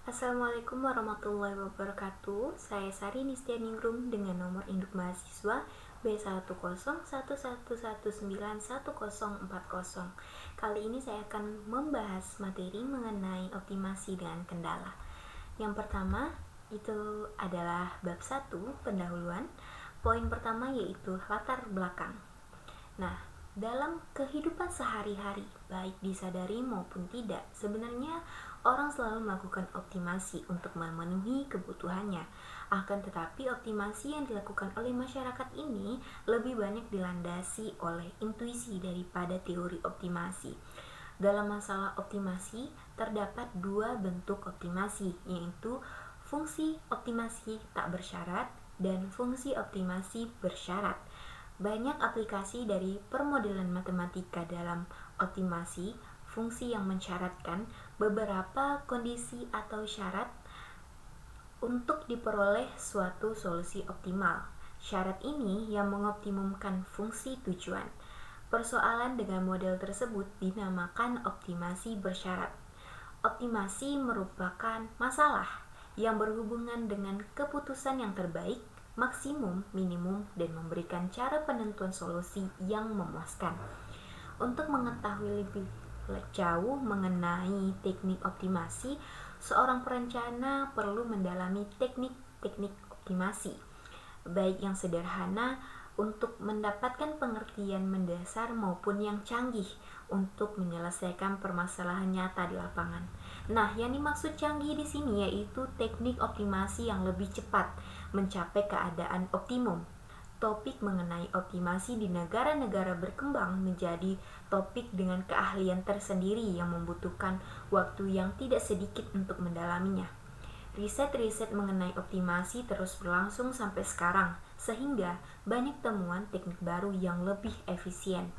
Assalamualaikum warahmatullahi wabarakatuh. Saya Sari Nistianingrum dengan nomor induk mahasiswa B10111191040. Kali ini saya akan membahas materi mengenai optimasi dengan kendala. Yang pertama itu adalah bab 1, pendahuluan. Poin pertama yaitu latar belakang. Nah, dalam kehidupan sehari-hari, baik disadari maupun tidak, sebenarnya orang selalu melakukan optimasi untuk memenuhi kebutuhannya. Akan tetapi optimasi yang dilakukan oleh masyarakat ini lebih banyak dilandasi oleh intuisi daripada teori optimasi. Dalam masalah optimasi, terdapat dua bentuk optimasi, yaitu fungsi optimasi tak bersyarat dan fungsi optimasi bersyarat. Banyak aplikasi dari permodelan matematika dalam optimasi fungsi yang mensyaratkan beberapa kondisi atau syarat untuk diperoleh suatu solusi optimal. Syarat ini yang mengoptimumkan fungsi tujuan. Persoalan dengan model tersebut dinamakan optimasi bersyarat. Optimasi merupakan masalah yang berhubungan dengan keputusan yang terbaik, maksimum, minimum, dan memberikan cara penentuan solusi yang memuaskan. Untuk mengetahui lebih jauh mengenai teknik optimasi, seorang perencana perlu mendalami teknik-teknik optimasi, baik yang sederhana untuk mendapatkan pengertian mendasar maupun yang canggih untuk menyelesaikan permasalahan nyata di lapangan. Nah, yang dimaksud canggih di sini yaitu teknik optimasi yang lebih cepat mencapai keadaan optimum. Topik mengenai optimasi di negara-negara berkembang menjadi topik dengan keahlian tersendiri yang membutuhkan waktu yang tidak sedikit untuk mendalaminya. Riset-riset mengenai optimasi terus berlangsung sampai sekarang, sehingga banyak temuan teknik baru yang lebih efisien.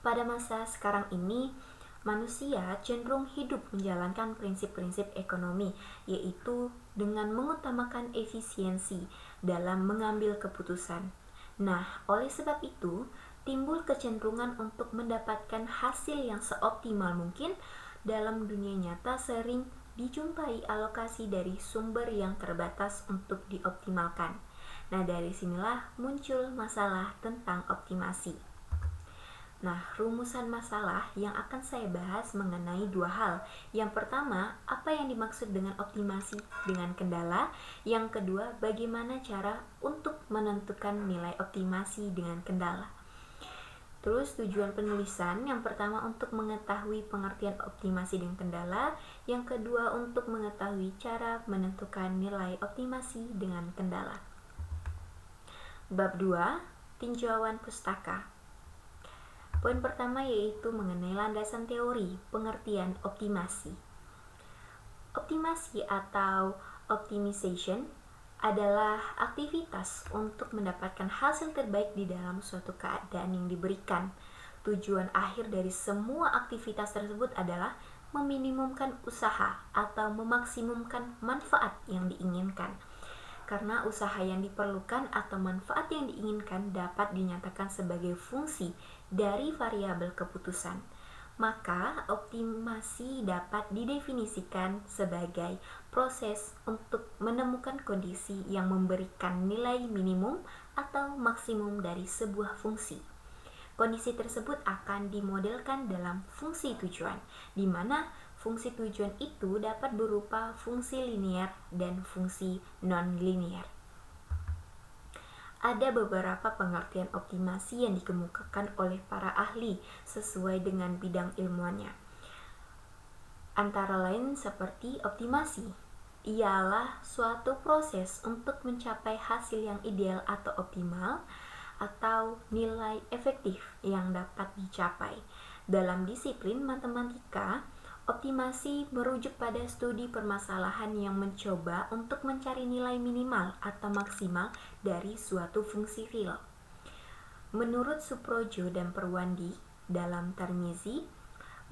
Pada masa sekarang ini, manusia cenderung hidup menjalankan prinsip-prinsip ekonomi, yaitu dengan mengutamakan efisiensi dalam mengambil keputusan. Nah, oleh sebab itu, timbul kecenderungan untuk mendapatkan hasil yang seoptimal mungkin. Dalam dunia nyata sering dijumpai alokasi dari sumber yang terbatas untuk dioptimalkan. Nah, dari sinilah muncul masalah tentang optimasi. Nah, rumusan masalah yang akan saya bahas mengenai dua hal. Yang pertama, apa yang dimaksud dengan optimasi dengan kendala. Yang kedua, bagaimana cara untuk menentukan nilai optimasi dengan kendala. Terus tujuan penulisan, yang pertama untuk mengetahui pengertian optimasi dengan kendala. Yang kedua untuk mengetahui cara menentukan nilai optimasi dengan kendala. Bab 2, tinjauan pustaka. Poin pertama yaitu mengenai landasan teori pengertian optimasi. Optimasi atau optimization adalah aktivitas untuk mendapatkan hasil terbaik di dalam suatu keadaan yang diberikan. Tujuan akhir dari semua aktivitas tersebut adalah meminimumkan usaha atau memaksimumkan manfaat yang diinginkan. Karena usaha yang diperlukan atau manfaat yang diinginkan dapat dinyatakan sebagai fungsi dari variabel keputusan, maka optimasi dapat didefinisikan sebagai proses untuk menemukan kondisi yang memberikan nilai minimum atau maksimum dari sebuah fungsi. Kondisi tersebut akan dimodelkan dalam fungsi tujuan, di mana fungsi tujuan itu dapat berupa fungsi linear dan fungsi non-linear. Ada beberapa pengertian optimasi yang dikemukakan oleh para ahli sesuai dengan bidang ilmuannya. Antara lain seperti optimasi, ialah suatu proses untuk mencapai hasil yang ideal atau optimal atau nilai efektif yang dapat dicapai. Dalam disiplin matematika, optimasi merujuk pada studi permasalahan yang mencoba untuk mencari nilai minimal atau maksimal dari suatu fungsi real. Menurut Suprojo dan Perwandi dalam Tarmizi,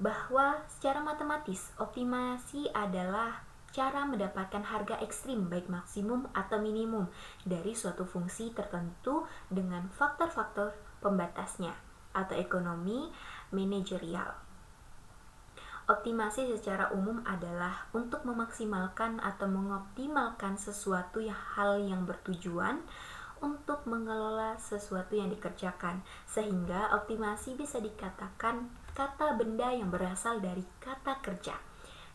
bahwa secara matematis optimasi adalah cara mendapatkan harga ekstrim baik maksimum atau minimum dari suatu fungsi tertentu dengan faktor-faktor pembatasnya atau ekonomi manajerial. Optimasi secara umum adalah untuk memaksimalkan atau mengoptimalkan sesuatu hal yang bertujuan untuk mengelola sesuatu yang dikerjakan, sehingga optimasi bisa dikatakan kata benda yang berasal dari kata kerja.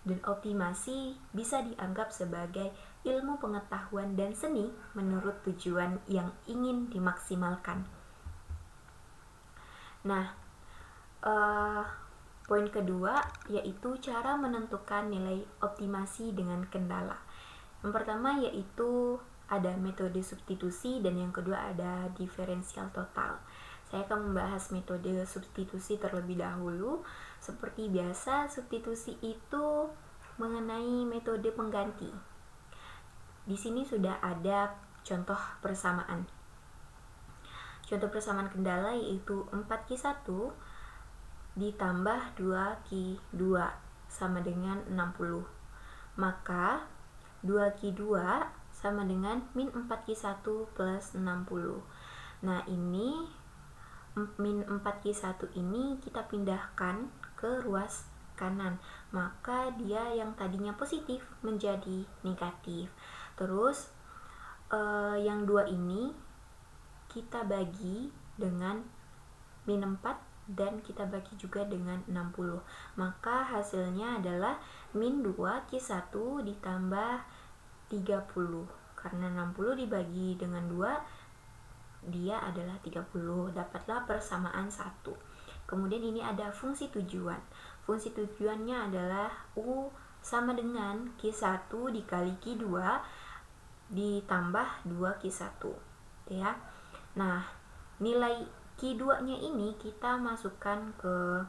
Dan optimasi bisa dianggap sebagai ilmu pengetahuan dan seni menurut tujuan yang ingin dimaksimalkan. Nah, poin kedua yaitu cara menentukan nilai optimasi dengan kendala. Yang pertama yaitu ada metode substitusi dan yang kedua ada diferensial total. Saya akan membahas metode substitusi terlebih dahulu. Seperti biasa, substitusi itu mengenai metode pengganti. Di sini sudah ada contoh persamaan. Contoh persamaan kendala yaitu 4Q1 ditambah 2Q2 sama dengan 60. Maka 2Q2 sama dengan min 4Q1 plus 60. Nah, ini min 4Q1 ini kita pindahkan ke ruas kanan. Maka dia yang tadinya positif menjadi negatif. Terus yang 2 ini kita bagi dengan min 4 dan kita bagi juga dengan 60. Maka hasilnya adalah min 2Q1 ditambah 30. Karena 60 dibagi dengan 2 dia adalah 30. Dapatlah persamaan 1. Kemudian ini ada fungsi tujuan. Fungsi tujuannya adalah U sama dengan Q1 dikali Q2 ditambah 2Q1. Ya. Nah, nilai Q2 nya ini kita masukkan ke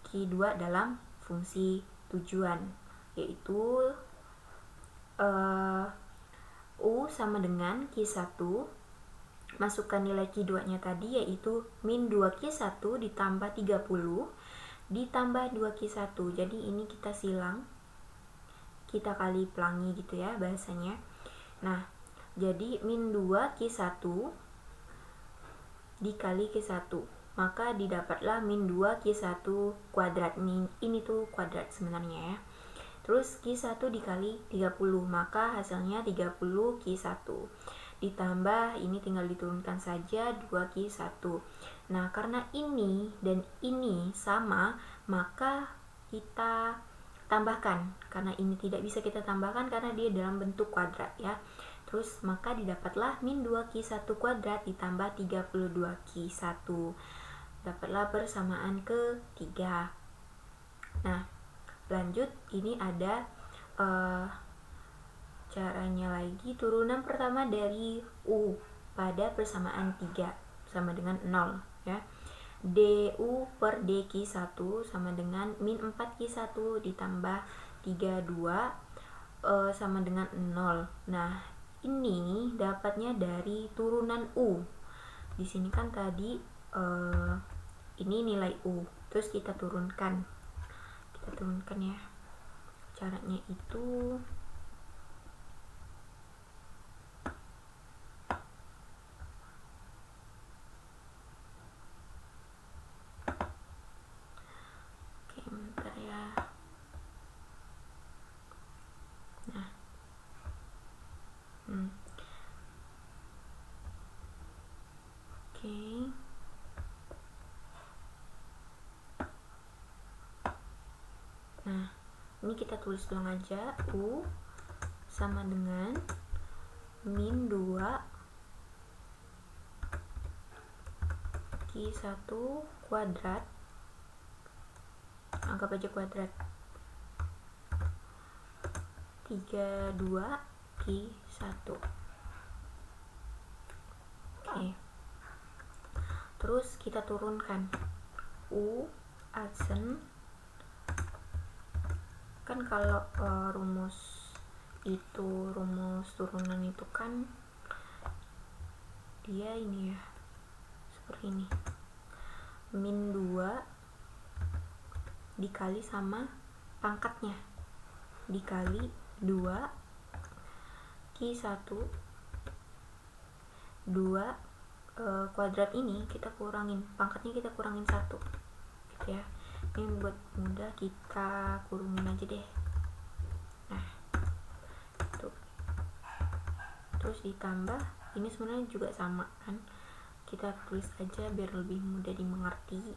Q2 dalam fungsi tujuan, yaitu U sama dengan Q1, masukkan nilai Q2 nya tadi yaitu min 2Q1 ditambah 30 ditambah 2Q1. Jadi ini kita silang, kita kali pelangi gitu ya bahasanya. Nah, jadi min 2Q1 dikali Q1, maka didapatlah min 2Q1 kuadrat. Ini tuh kuadrat sebenarnya ya. Terus Q1 dikali 30, maka hasilnya 30Q1. Ditambah, ini tinggal diturunkan saja 2Q1. Nah, karena ini dan ini sama, maka kita tambahkan. Karena ini tidak bisa kita tambahkan karena dia dalam bentuk kuadrat ya. Terus maka didapatlah min 2Q1 kuadrat ditambah 32Q1. Dapatlah persamaan ketiga. Nah, lanjut, ini ada caranya lagi. Turunan pertama dari U pada persamaan 3 sama dengan 0 ya. DU per DQ1 sama dengan min 4Q1 ditambah 32 sama dengan 0. Nah, ini dapatnya dari turunan U. Di sini kan tadi ini nilai U, terus kita turunkan ya. Caranya itu oke, bentar ya. Nah, oke. Nah, ini kita tulis ulang aja. U sama dengan min 2Q1 kuadrat, anggap aja kuadrat, 32Q1. Oke. Terus kita turunkan U adsen. Kan kalau rumus turunan itu kan dia ini ya, seperti ini, min 2 dikali sama pangkatnya dikali 2Q1 2 kuadrat ini kita kurangin pangkatnya, kita kurangin 1 gitu ya. ini buat mudah kita kurungin aja deh. Nah tuh, terus ditambah ini sebenarnya juga sama kan, kita tulis aja biar lebih mudah dimengerti,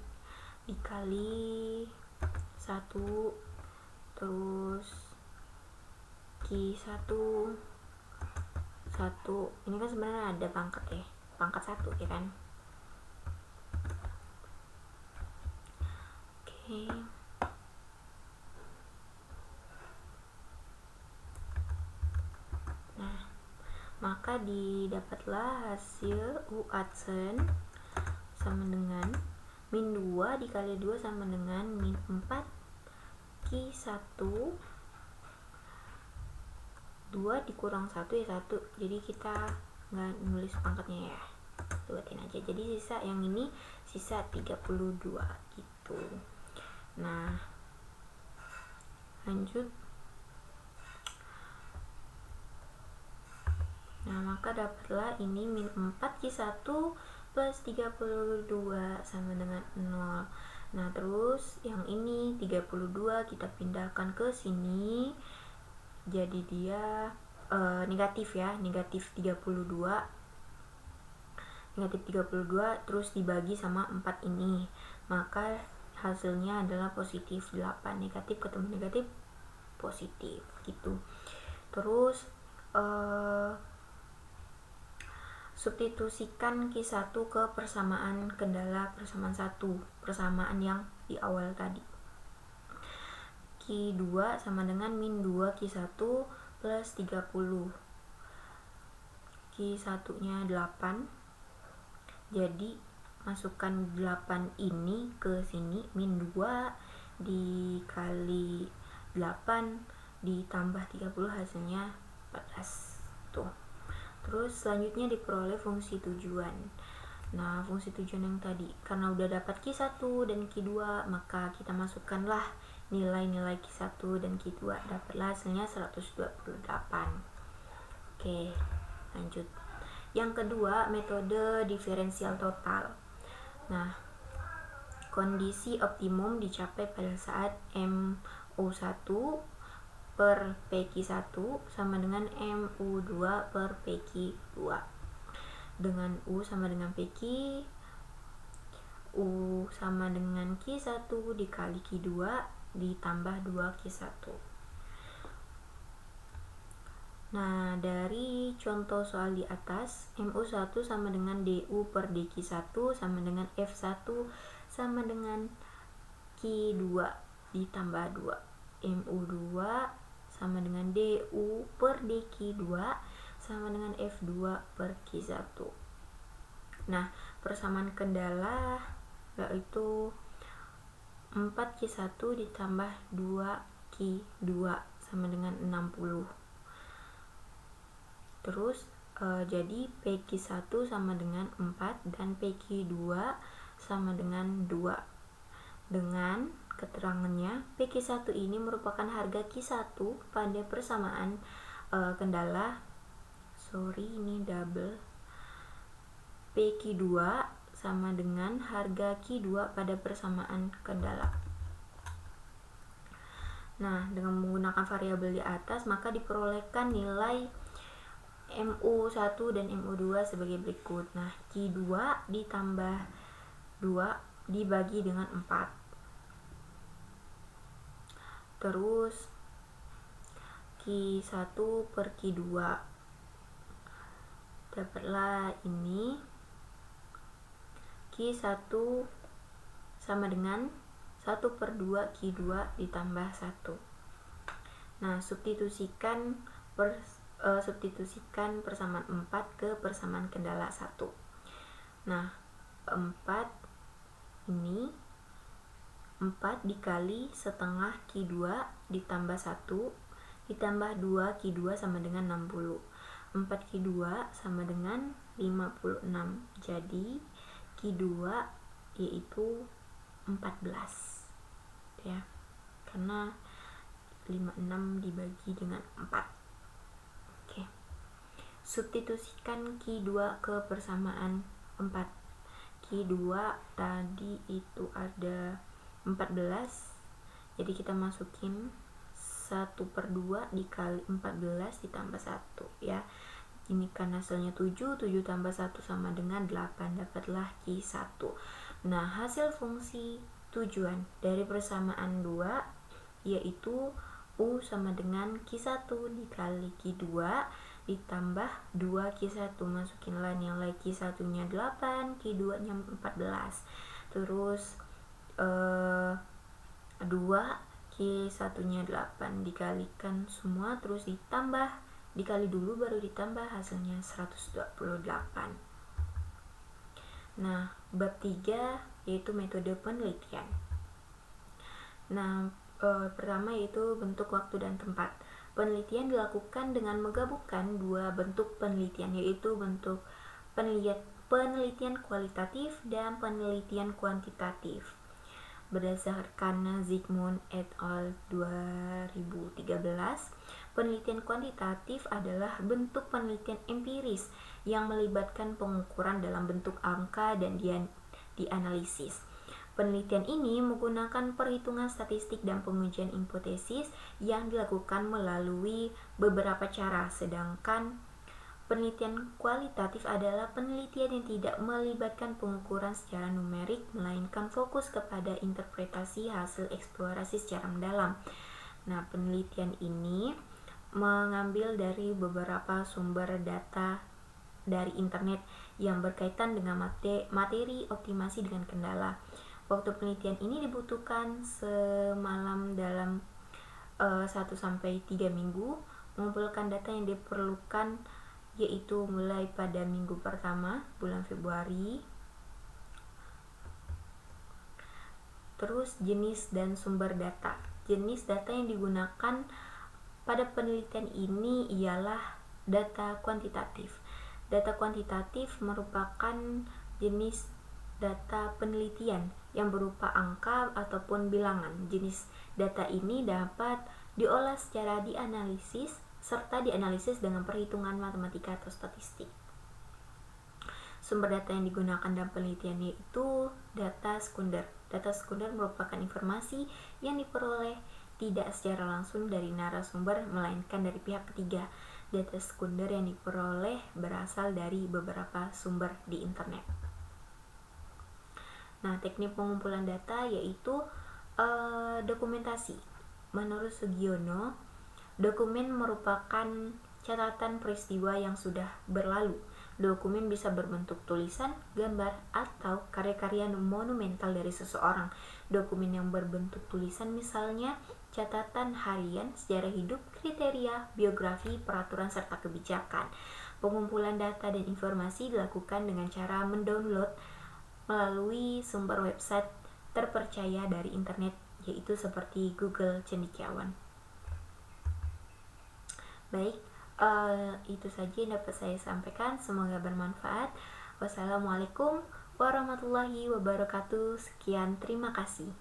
dikali 1 terus Q1 1, ini kan sebenarnya ada pangkat ya, pangkat 1 ya kan. Oke. Nah, maka didapatlah hasil U adsen sama dengan min 2 dikali 2 sama dengan min 4 Q1 2 dikurang 1 ya 1, jadi kita nggak nulis pangkatnya ya, buatin aja, jadi sisa yang ini sisa 32 gitu. Nah lanjut. Nah maka dapatlah ini min 4 Q1 plus 32 sama dengan 0. Nah terus yang ini 32 kita pindahkan ke sini, jadi dia negatif ya, negatif 32 terus dibagi sama 4 ini, maka hasilnya adalah positif 8. Negatif ketemu negatif positif gitu. Terus substitusikan Q1 ke persamaan kendala persamaan 1, persamaan yang di awal tadi. Q2 sama dengan min 2 Q1 plus 30. Q1 nya 8, jadi masukkan 8 ini ke sini, min 2 dikali 8 ditambah 30 hasilnya 14 tuh. Terus selanjutnya diperoleh fungsi tujuan. Nah fungsi tujuan yang tadi karena udah dapat Q1 dan Q2, maka kita masukkanlah nilai-nilai Q1 dan Q2, dapatlah hasilnya 128. Oke, lanjut. Yang kedua, metode diferensial total. Nah, kondisi optimum dicapai pada saat MU1 per PQ1 sama dengan MU2 per PQ2, dengan U sama dengan PQ, U sama dengan Q1 dikali Q2 ditambah 2 Q1. Nah, dari contoh soal di atas, MU1 sama dengan DU per DQ1 sama dengan F1 sama dengan Q2 ditambah 2. MU2 sama dengan DU per DQ2 sama dengan F2 per Q1. Nah, persamaan kendala yaitu 4Q1 ditambah 2Q2 sama dengan 60. Terus jadi PQ1 sama dengan 4 dan PQ2 sama dengan 2. Dengan keterangannya, PQ1 ini merupakan harga Q1 pada persamaan kendala. Ini double. PQ2 sama dengan harga Q2 pada persamaan kendala. Nah, dengan menggunakan variabel di atas, maka diperolehkan nilai MU1 dan MU2 sebagai berikut. Nah, Q2 ditambah 2 dibagi dengan 4. Terus Q1 per Q2, dapatlah ini Q1 sama dengan 1 per 2 Q2 ditambah 1. Nah, substitusikan persamaan 4 ke persamaan kendala 1. Nah, 4 ini 4 dikali setengah Q2 ditambah 1 ditambah 2 Q2 sama dengan 60. 4 Q2 sama dengan 56. Jadi Q2 yaitu 14 ya, karena 56 dibagi dengan 4. Oke. Substitusikan Q2 ke persamaan 4. Q2 tadi itu ada 14. Jadi kita masukin 1/2 dikali 14 ditambah 1 ya. Ini kan hasilnya 7 tambah 1 sama dengan 8, dapatlah Q1. Nah, hasil fungsi tujuan dari persamaan 2 yaitu U sama dengan Q1 dikali Q2 ditambah 2Q1. Masukinlah nilai Q1 nya 8, Q2 nya 14. Terus 2 Q1 nya 8 dikalikan semua, terus dikali dulu baru ditambah, hasilnya 128. Nah, bab 3 yaitu metode penelitian. Nah, pertama yaitu bentuk, waktu, dan tempat. Penelitian dilakukan dengan menggabungkan dua bentuk penelitian, yaitu bentuk penelitian kualitatif dan penelitian kuantitatif. Berdasarkan Zygmunt et al. 2013, penelitian kuantitatif adalah bentuk penelitian empiris yang melibatkan pengukuran dalam bentuk angka dan dianalisis. Penelitian ini menggunakan perhitungan statistik dan pengujian hipotesis yang dilakukan melalui beberapa cara, sedangkan penelitian kualitatif adalah penelitian yang tidak melibatkan pengukuran secara numerik, melainkan fokus kepada interpretasi hasil eksplorasi secara mendalam. Nah, penelitian ini mengambil dari beberapa sumber data dari internet yang berkaitan dengan materi optimasi dengan kendala. Waktu penelitian ini dibutuhkan semalam dalam 1-3 minggu. Mengumpulkan data yang diperlukan yaitu mulai pada minggu pertama bulan Februari. Terus jenis dan sumber data. Jenis data yang digunakan pada penelitian ini ialah data kuantitatif. Data kuantitatif merupakan jenis data penelitian yang berupa angka ataupun bilangan. Jenis data ini dapat diolah secara dianalisis serta dianalisis dengan perhitungan matematika atau statistik. Sumber data yang digunakan dalam penelitian yaitu data sekunder. Data sekunder merupakan informasi yang diperoleh tidak secara langsung dari narasumber, melainkan dari pihak ketiga. Data sekunder yang diperoleh berasal dari beberapa sumber di internet. Nah, teknik pengumpulan data yaitu dokumentasi. Menurut Sugiono, dokumen merupakan catatan peristiwa yang sudah berlalu. Dokumen bisa berbentuk tulisan, gambar, atau karya-karya monumental dari seseorang. Dokumen yang berbentuk tulisan misalnya catatan harian, sejarah hidup, kriteria, biografi, peraturan, serta kebijakan. Pengumpulan data dan informasi dilakukan dengan cara mendownload melalui sumber website terpercaya dari internet, yaitu seperti Google Cendekiawan. Baik, itu saja yang dapat saya sampaikan. Semoga bermanfaat. Wassalamualaikum warahmatullahi wabarakatuh. Sekian, terima kasih.